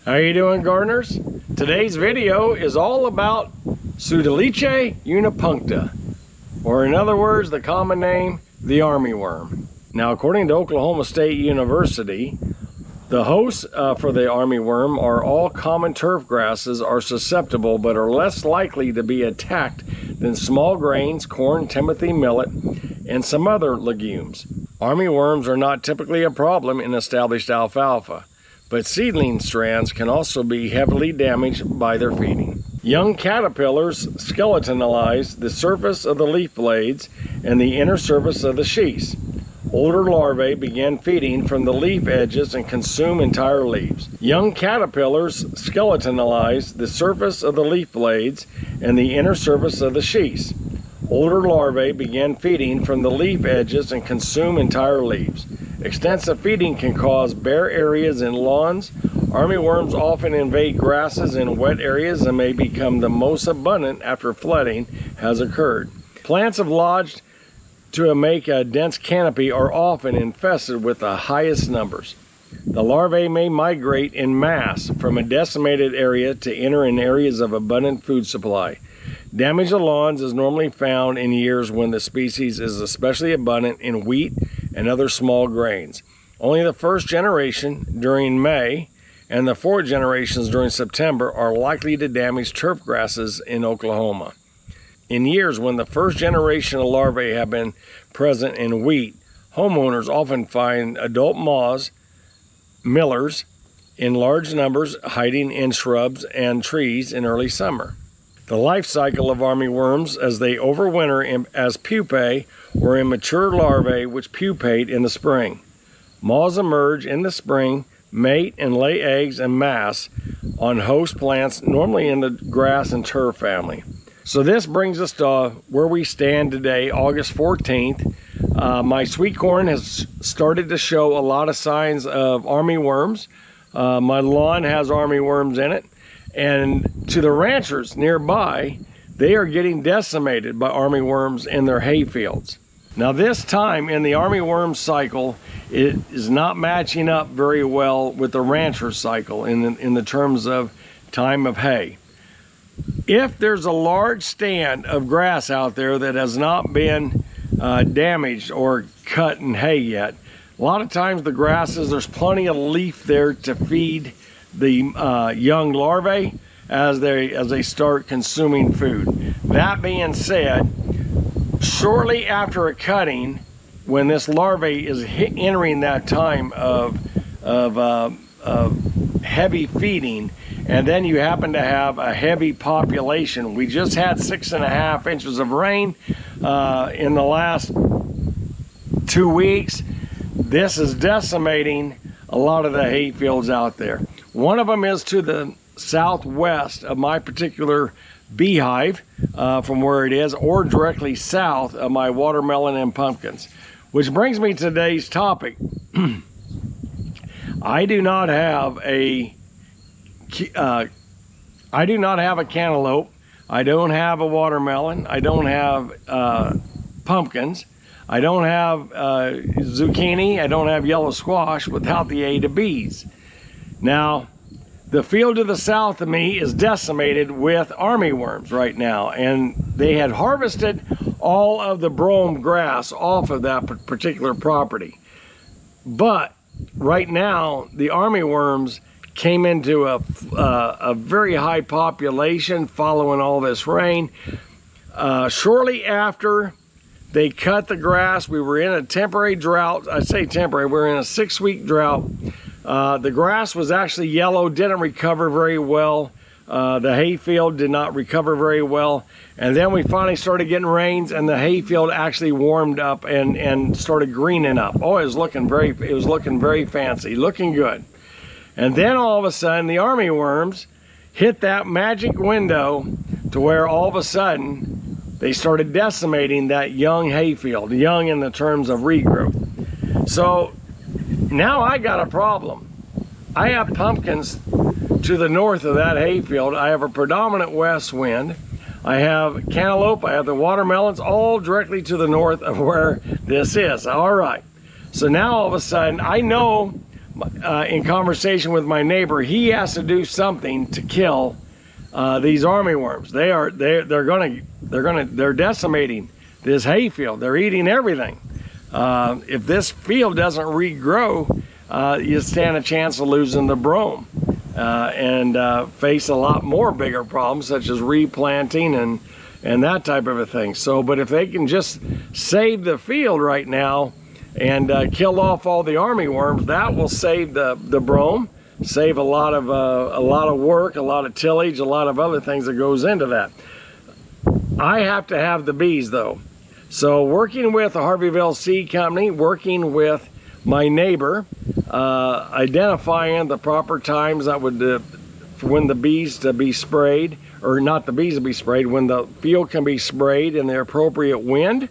How you doing, gardeners? Today's video is all about Pseudolichia unipuncta, or in other words, the common name, the armyworm. Now, according to Oklahoma State University, the hosts for the armyworm are all common turf grasses are susceptible but are less likely to be attacked than small grains, corn, timothy, millet, and some other legumes. Armyworms are not typically a problem in established alfalfa, but seedling strands can also be heavily damaged by their feeding. Young caterpillars skeletonalize the surface of the leaf blades and the inner surface of the sheaths. Older larvae begin feeding from the leaf edges and consume entire leaves. Young caterpillars skeletonalize the surface of the leaf blades and the inner surface of the sheaths. Older larvae begin feeding from the leaf edges and consume entire leaves. Extensive feeding can cause bare areas in lawns. Armyworms often invade grasses in wet areas and may become the most abundant after flooding has occurred. Plants have lodged to make a dense canopy are often infested with the highest numbers. The larvae may migrate in mass from a decimated area to enter in areas of abundant food supply. Damage to lawns is normally found in years when the species is especially abundant in wheat and other small grains. Only the first generation during May and the fourth generations during September are likely to damage turf grasses in Oklahoma. In years when the first generation of larvae have been present in wheat, homeowners often find adult moths, millers, in large numbers hiding in shrubs and trees in early summer. The life cycle of armyworms as they overwinter as pupae or immature larvae which pupate in the spring. Moths emerge in the spring, mate and lay eggs en masse on host plants, normally in the grass and turf family. So this brings us to where we stand today, August 14th. My sweet corn has started to show a lot of signs of armyworms. My lawn has armyworms in it. And to the ranchers nearby, they are getting decimated by armyworms in their hay fields. Now this time in the armyworm cycle, it is not matching up very well with the rancher cycle in the terms of time of hay. If there's a large stand of grass out there that has not been damaged or cut in hay yet, a lot of times the grasses, there's plenty of leaf there to feed the young larvae as they start consuming food. That being said, shortly after a cutting, when this larvae is entering that time of heavy feeding, and then you happen to have a heavy population. We just had 6.5 inches of rain in the last 2 weeks. This is decimating a lot of the hay fields out there. One of them is to the southwest of my particular beehive from where it is, or directly south of my watermelon and pumpkins. Which brings me to today's topic. I do not have a cantaloupe. I don't have a watermelon. I don't have pumpkins. I don't have zucchini. I don't have yellow squash without the aid of bees. Now, the field to the south of me is decimated with armyworms right now, and they had harvested all of the brome grass off of that particular property. But right now, the armyworms came into a very high population following all this rain. Shortly after they cut the grass, we were in a temporary drought. I say temporary, we were in a 6-week drought. The grass was actually yellow, didn't recover very well. The hayfield did not recover very well. And then we finally started getting rains, and the hayfield actually warmed up and started greening up. Oh, it was looking very fancy, looking good. And then all of a sudden, the armyworms hit that magic window to where all of a sudden they started decimating that young hayfield, young in the terms of regrowth. So now I got a problem. I have pumpkins to the north of that hayfield. I have a predominant west wind. I have cantaloupe, I have the watermelons, all directly to the north of where this is. All right. So now all of a sudden, I know in conversation with my neighbor, he has to do something to kill these armyworms. They're decimating this hayfield. They're eating everything. If this field doesn't regrow, you stand a chance of losing the brome and face a lot more bigger problems such as replanting and that type of a thing. So, but if they can just save the field right now and kill off all the armyworms, that will save the brome, save a lot of work, a lot of tillage, a lot of other things that goes into that. I have to have the bees though. So working with the Harveyville Seed Company, working with my neighbor, identifying the proper times that would for when the bees to be sprayed, or not the bees to be sprayed, when the field can be sprayed in the appropriate wind,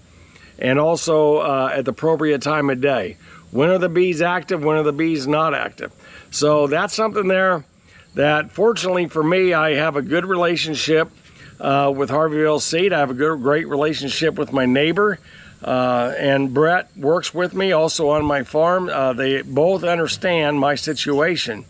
and also at the appropriate time of day. When are the bees active? When are the bees not active? So that's something there that, fortunately for me, I have a good relationship with Harveyville Seed. I have a great relationship with my neighbor, and Brett works with me also on my farm. They both understand my situation.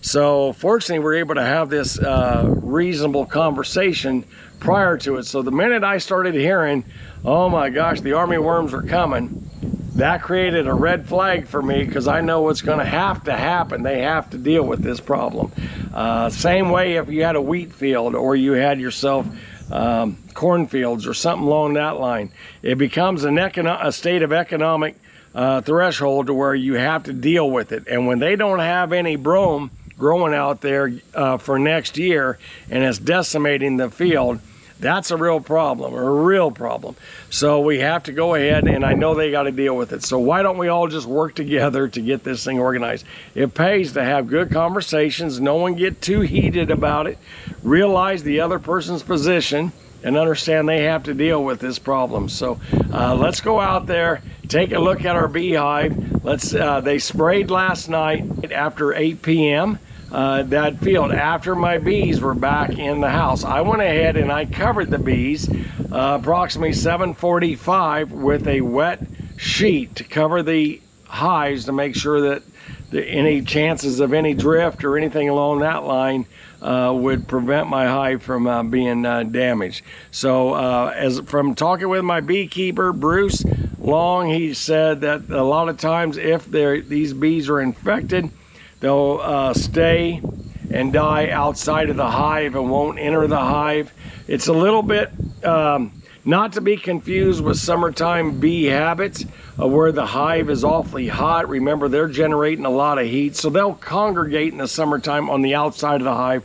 So fortunately, we're able to have this reasonable conversation prior to it. So the minute I started hearing, oh my gosh, the armyworms are coming, that created a red flag for me, because I know what's going to happen. They have to deal with this problem. Same way if you had a wheat field or you had yourself cornfields or something along that line. It becomes a state of economic threshold to where you have to deal with it. And when they don't have any brome growing out there for next year and it's decimating the field, that's a real problem, So we have to go ahead, and I know they got to deal with it. So why don't we all just work together to get this thing organized? It pays to have good conversations. No one get too heated about it. Realize the other person's position and understand they have to deal with this problem. So let's go out there, take a look at our beehive. They sprayed last night after 8 p.m. That field after my bees were back in the house. I went ahead and I covered the bees approximately 7:45 with a wet sheet to cover the hives to make sure that any chances of any drift or anything along that line would prevent my hive from being damaged. So as from talking with my beekeeper, Bruce Long, he said that a lot of times if these bees are infected, they'll stay and die outside of the hive and won't enter the hive. It's a little bit not to be confused with summertime bee habits where the hive is awfully hot. Remember, they're generating a lot of heat, so they'll congregate in the summertime on the outside of the hive.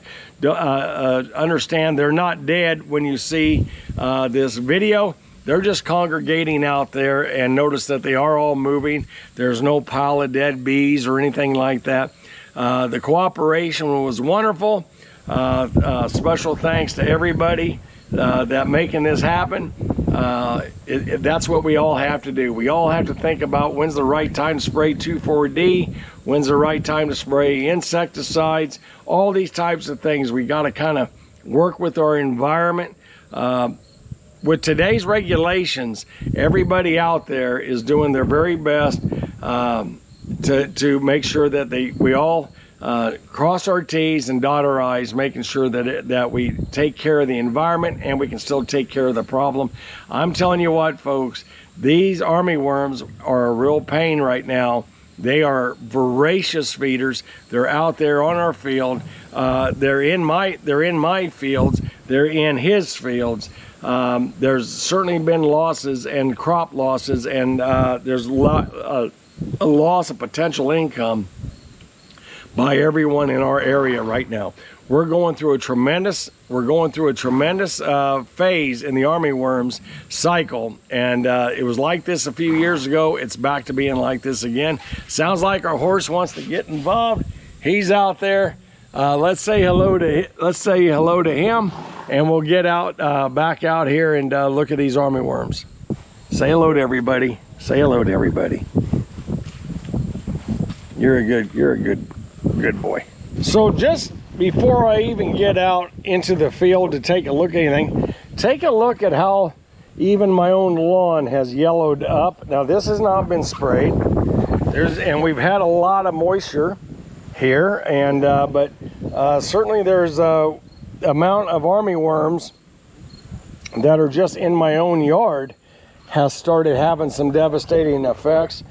Understand, they're not dead when you see this video. They're just congregating out there, and notice that they are all moving. There's no pile of dead bees or anything like that. The cooperation was wonderful. Special thanks to everybody that making this happen. That's what we all have to do. We all have to think about when's the right time to spray 2,4-D, when's the right time to spray insecticides, all these types of things. We got to kind of work with our environment. With today's regulations, everybody out there is doing their very best to make sure that we all cross our T's and dot our I's, making sure that we take care of the environment and we can still take care of the problem. I'm telling you what, folks, these armyworms are a real pain right now. They are voracious feeders. They're out there on our field. They're in my fields. They're in his fields. There's certainly been losses and crop losses, and there's a loss of potential income by everyone in our area right now. We're going through a tremendous phase in the armyworms cycle, and it was like this a few years ago. It's back to being like this again. Sounds like our horse wants to get involved. He's out there. Let's say hello to him, and we'll get out back out here and look at these armyworms. Say hello to everybody. Say hello to everybody. You're a good boy. So just before I even get out into the field to take a look at anything, take a look at how even my own lawn has yellowed up. Now this has not been sprayed. And we've had a lot of moisture here, and but certainly there's a amount of armyworms that are just in my own yard has started having some devastating effects.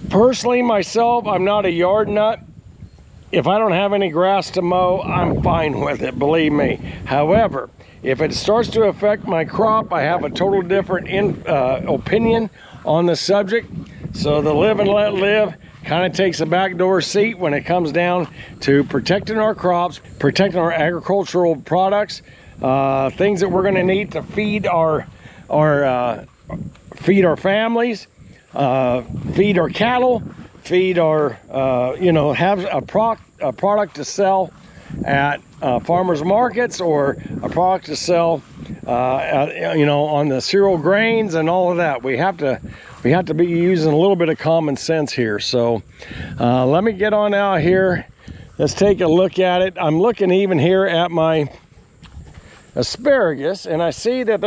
Personally, myself, I'm not a yard nut. If I don't have any grass to mow, I'm fine with it, believe me. However, if it starts to affect my crop, I have a total different opinion on the subject. So the live and let live kind of takes a backdoor seat when it comes down to protecting our crops, protecting our agricultural products, things that we're going to need to feed our families, feed our cattle, feed our have a product to sell at farmers markets, or a product to sell on the cereal grains and all of that. We have to be using a little bit of common sense here. So let me get on out here. Let's take a look at it. I'm looking even here at my asparagus, and I see that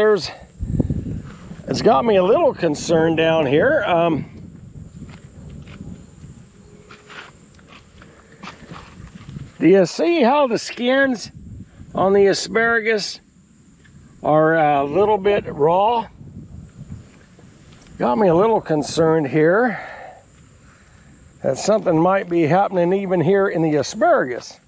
it's got me a little concerned down here. Do you see how the skins on the asparagus are a little bit raw? Got me a little concerned here that something might be happening even here in the asparagus.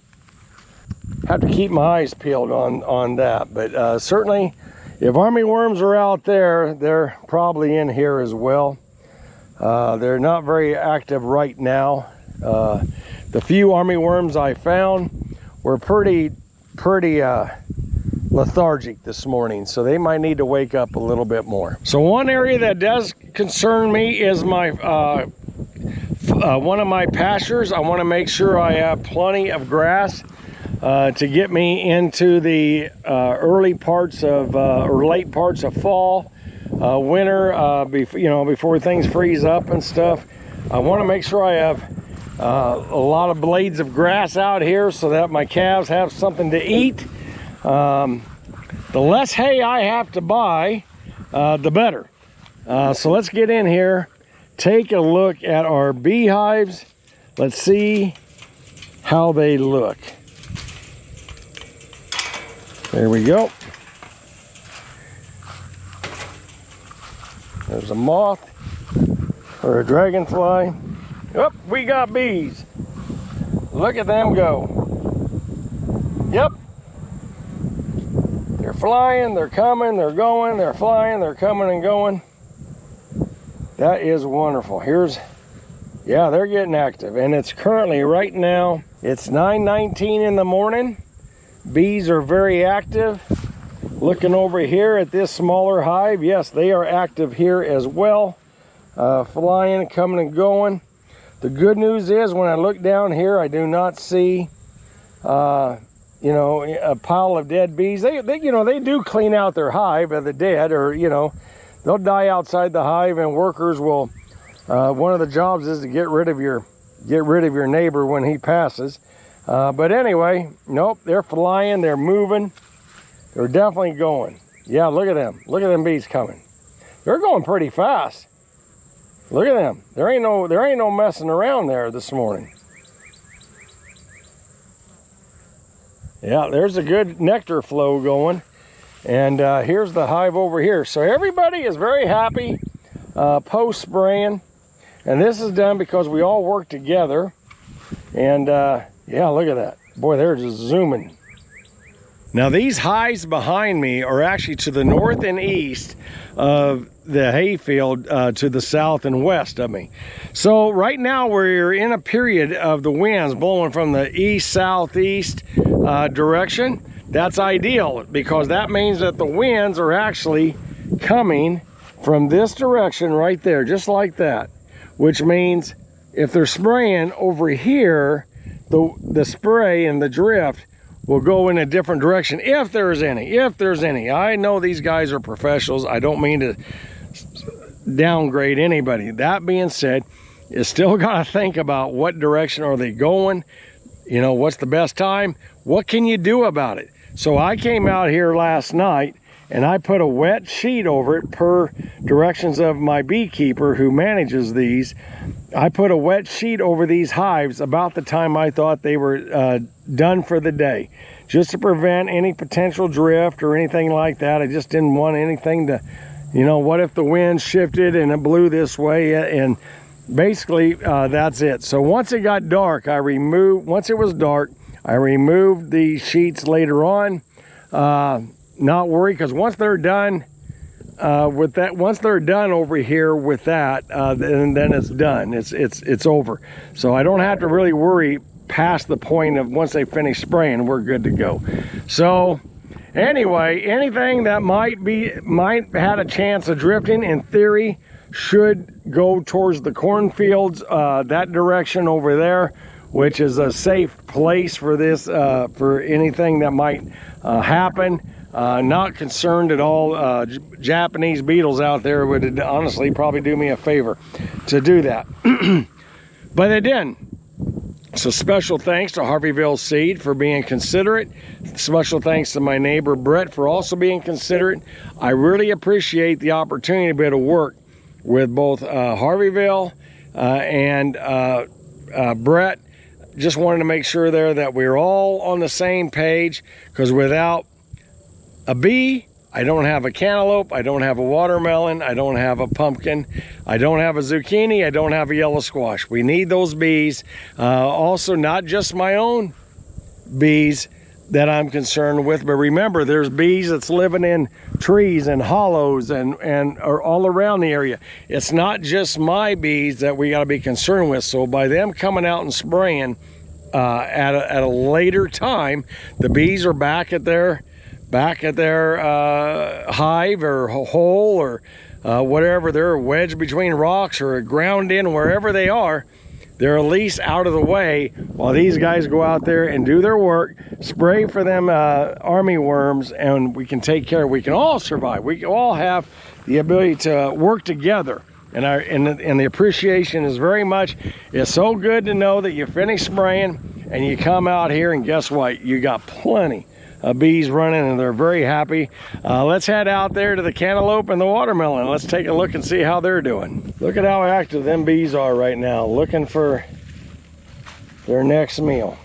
Have to keep my eyes peeled on that, but certainly if armyworms are out there, they're probably in here as well. They're not very active right now. The few armyworms I found were pretty lethargic this morning, so they might need to wake up a little bit more. So one area that does concern me is my one of my pastures. I want to make sure I have plenty of grass to get me into the early parts of or late parts of fall, winter, before things freeze up and stuff. I want to make sure I have a lot of blades of grass out here so that my calves have something to eat. The less hay I have to buy, the better. So let's get in here, take a look at our beehives. Let's see how they look. There we go. There's a moth or a dragonfly. Oh, we got bees. Look at them go. Yep. They're flying, they're coming, they're going, they're flying, they're coming and going. That is wonderful. Yeah, they're getting active. And it's currently, right now, it's 9:19 in the morning. Bees are very active. Looking over here at this smaller hive, yes, they are active here as well. Flying, coming and going. The good news is when I look down here, I do not see, a pile of dead bees. They do clean out their hive of the dead, or, they'll die outside the hive, and workers will, one of the jobs is to get rid of your neighbor when he passes. But anyway, nope, they're flying, they're moving, they're definitely going. Yeah, look at them bees coming. They're going pretty fast. Look at them. There ain't no messing around there this morning. Yeah, there's a good nectar flow going. And here's the hive over here. So everybody is very happy post-spraying. And this is done because we all work together. And yeah, look at that. Boy, they're just zooming. Now these hives behind me are actually to the north and east of the hayfield, to the south and west of me. So right now we're in a period of the winds blowing from the east-southeast direction. That's ideal because that means that the winds are actually coming from this direction right there, just like that. Which means if they're spraying over here, the spray and the drift will go in a different direction, if there's any. I know these guys are professionals. I don't mean to downgrade anybody. That being said, you still got to think about what direction are they going. What's the best time? What can you do about it? So I came out here last night and I put a wet sheet over it per directions of my beekeeper who manages these. I put a wet sheet over these hives about the time I thought they were done for the day, just to prevent any potential drift or anything like that. I just didn't want anything to, you know, what if the wind shifted and it blew this way? And basically that's it. So once it got dark, once it was dark, I removed the sheets later on. Not worried, because once they're done with that, once they're done over here with that, then it's done. It's over. So I don't have to really worry past the point of once they finish spraying, we're good to go. So anyway, anything that might had a chance of drifting, in theory, should go towards the cornfields, that direction over there, which is a safe place for this, for anything that might happen. Not concerned at all. Japanese beetles out there would honestly probably do me a favor to do that. But they didn't. So special thanks to Harveyville Seed for being considerate. Special thanks to my neighbor Brett for also being considerate. I really appreciate the opportunity to be able to work with both Harveyville and Brett. Just wanted to make sure there that we're all on the same page, because without a bee, I don't have a cantaloupe, I don't have a watermelon, I don't have a pumpkin, I don't have a zucchini, I don't have a yellow squash. We need those bees. Also, not just my own bees that I'm concerned with, but remember, there's bees that's living in trees and hollows and are all around the area. It's not just my bees that we got to be concerned with. So by them coming out and spraying at a later time, the bees are back at their hive or hole or whatever. They're wedged between rocks or ground in, wherever they are. They're at least out of the way while these guys go out there and do their work, spray for them army worms, and we can take care. We can all survive. We all have the ability to work together. And the appreciation is very much, it's so good to know that you finish spraying and you come out here and guess what? You got plenty of bees running and they're very happy. Let's head out there to the cantaloupe and the watermelon. Let's take a look and see how they're doing. Look at how active them bees are right now, looking for their next meal.